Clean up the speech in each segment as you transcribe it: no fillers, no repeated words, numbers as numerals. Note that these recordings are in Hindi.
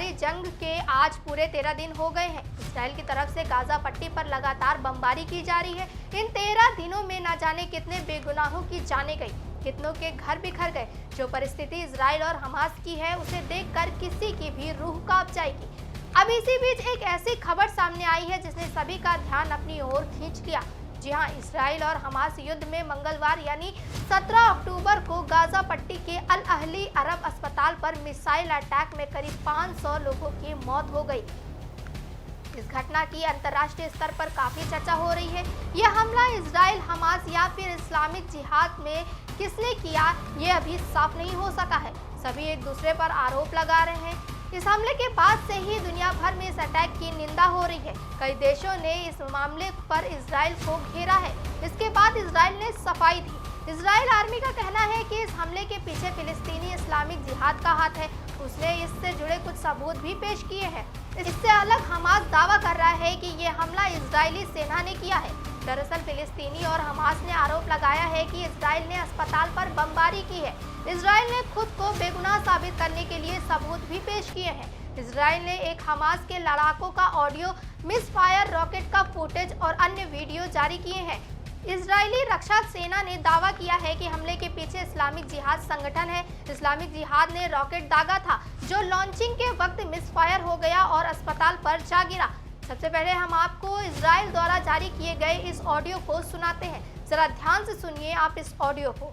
जारी जंग के आज पूरे 13 दिन हो गए हैं। इजराइल की तरफ से गाजा पट्टी पर लगातार बमबारी की जा रही है। इन 13 दिनों में न जाने कितने बेगुनाहों की जाने गई, कितनों के घर बिखर गए। जो परिस्थिति इजराइल और हमास की है उसे देखकर किसी की भी रूह कांप जाएगी। अब इसी बीच एक ऐसी खबर सामने आई है जिसने सभी का ध्यान अपनी ओर खींच लिया। जी हां, इजराइल और हमास युद्ध में मंगलवार यानी 17 अक्टूबर को गाजा पट्टी के अल अहली अरब अस्पताल पर मिसाइल अटैक में करीब 500 लोगों की मौत हो गई। इस घटना की अंतर्राष्ट्रीय स्तर पर काफी चर्चा हो रही है। यह हमला इजराइल, हमास या फिर इस्लामिक जिहाद में किसने किया, ये अभी साफ नहीं हो सका है। सभी एक दूसरे पर आरोप लगा रहे हैं। इस हमले के बाद से ही दुनिया भर में इस अटैक की निंदा हो रही है। कई देशों ने इस मामले पर इजराइल को घेरा है। इसके बाद इजराइल ने सफाई दी। इजराइल आर्मी का कहना है कि इस हमले के पीछे फिलिस्तीनी इस्लामिक जिहाद का हाथ है। उसने इससे जुड़े कुछ सबूत भी पेश किए हैं। इससे अलग हमास दावा कर रहा है कि ये हमला इजरायली सेना ने किया है। दरअसल फिलिस्तीनी और हमास ने आरोप लगाया है कि इजराइल ने अस्पताल पर बमबारी की है। इजराइल ने खुद को बेगुनाह साबित करने के लिए सबूत भी पेश किए हैं। इजराइल ने एक हमास के लड़ाकों का ऑडियो, मिसफायर रॉकेट का फुटेज और अन्य वीडियो जारी किए हैं। इजरायली रक्षा सेना ने दावा किया है कि हमले के पीछे इस्लामिक जिहाद संगठन है। इस्लामिक जिहाद ने रॉकेट दागा था जो लॉन्चिंग के वक्त मिसफायर हो गया और अस्पताल पर जा गिरा। सबसे पहले हम आपको इजराइल द्वारा जारी किए गए इस ऑडियो को सुनाते हैं। जरा ध्यान से सुनिए आप इस ऑडियो को।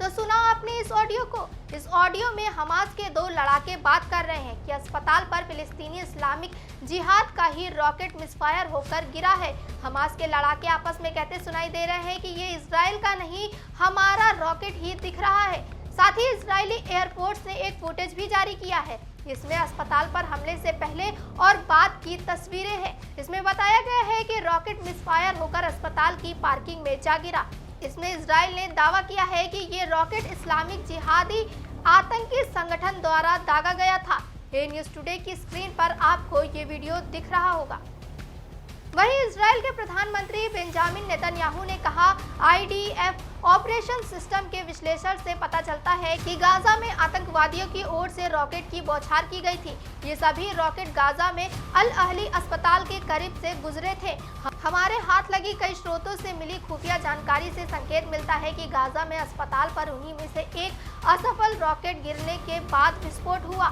तो सुना आपने इस ऑडियो को। इस ऑडियो में हमास के दो लड़ाके बात कर रहे हैं कि अस्पताल पर फिलिस्तीनी इस्लामिक जिहाद का ही रॉकेट मिसफायर होकर गिरा है। हमास के लड़ाके आपस में कहते सुनाई दे रहे हैं कि ये इजराइल का नहीं, हमारा रॉकेट ही दिख रहा है। साथ ही इजरायली एयरफोर्स ने एक फुटेज भी जारी किया है। इसमें अस्पताल पर हमले से पहले और बाद की तस्वीरें हैं। इसमें बताया गया है कि रॉकेट मिसफायर होकर अस्पताल की पार्किंग में जा गिरा। इसमें इजराइल ने दावा किया है कि ये रॉकेट इस्लामिक जिहादी आतंकी संगठन द्वारा दागा गया था। ए न्यूज़ टुडे की स्क्रीन पर आपको ये वीडियो दिख रहा होगा। वहीं इजराइल के प्रधानमंत्री बेंजामिन नेतन्याहू ने कहा, IDF ऑपरेशन सिस्टम के विश्लेषण से पता चलता है कि गाजा में आतंकवादियों की ओर से रॉकेट की बौछार की गई थी। ये सभी रॉकेट गाजा में अल अहली अस्पताल के करीब से गुजरे थे। हमारे हाथ लगी कई स्रोतों से मिली खुफिया जानकारी से संकेत मिलता है कि गाजा में अस्पताल पर उन्हीं में से एक असफल रॉकेट गिरने के बाद विस्फोट हुआ।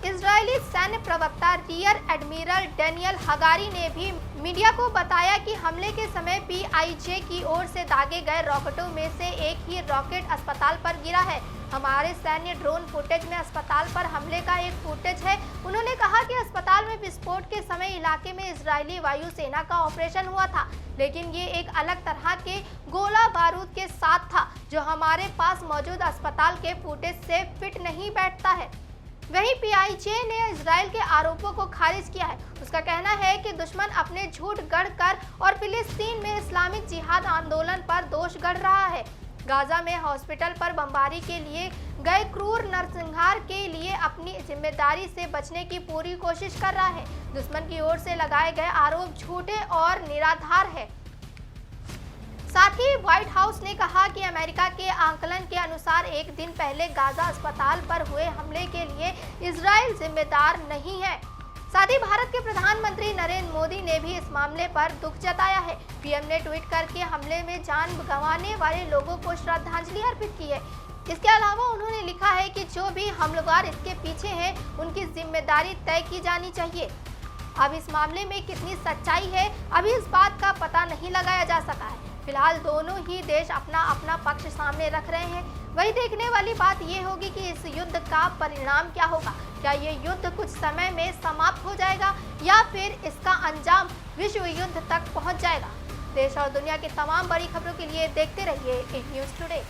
इजरायली सैन्य प्रवक्ता रियर एडमिरल डेनियल हगारी ने भी मीडिया को बताया कि हमले के समय PIJ की ओर से दागे गए रॉकेटों में से एक ही रॉकेट अस्पताल पर गिरा है। हमारे सैन्य ड्रोन फुटेज में अस्पताल पर हमले का एक फुटेज है। उन्होंने कहा कि अस्पताल में विस्फोट के समय इलाके में इजरायली वायुसेना का ऑपरेशन हुआ था, लेकिन ये एक अलग तरह के गोला बारूद के साथ था जो हमारे पास मौजूद अस्पताल के फुटेज से फिट नहीं बैठता है। वहीं PIJ ने इजराइल के आरोपों को खारिज किया है। उसका कहना है कि दुश्मन अपने झूठ गढ़कर और फिलिस्तीन में इस्लामिक जिहाद आंदोलन पर दोष गढ़ रहा है। गाजा में हॉस्पिटल पर बमबारी के लिए गए क्रूर नरसंहार के लिए अपनी जिम्मेदारी से बचने की पूरी कोशिश कर रहा है। दुश्मन की ओर से लगाए गए आरोप झूठे और निराधार है। साथ ही व्हाइट हाउस ने कहा कि अमेरिका के आंकलन के अनुसार एक दिन पहले गाजा अस्पताल पर हुए हमले के लिए इजराइल जिम्मेदार नहीं है। साथ ही भारत के प्रधानमंत्री नरेंद्र मोदी ने भी इस मामले पर दुख जताया है। PM ने ट्वीट करके हमले में जान गंवाने वाले लोगों को श्रद्धांजलि अर्पित की है। इसके अलावा उन्होंने लिखा है कि जो भी हमलावर इसके पीछे हैं उनकी जिम्मेदारी तय की जानी चाहिए। अब इस मामले में कितनी सच्चाई है, अभी इस बात का पता नहीं लगाया जा सका है। फिलहाल दोनों ही देश अपना अपना पक्ष सामने रख रहे हैं। वही देखने वाली बात ये होगी कि इस युद्ध का परिणाम क्या होगा। क्या ये युद्ध कुछ समय में समाप्त हो जाएगा या फिर इसका अंजाम विश्व युद्ध तक पहुंच जाएगा। देश और दुनिया की तमाम बड़ी खबरों के लिए देखते रहिए इंड न्यूज़ टुडे।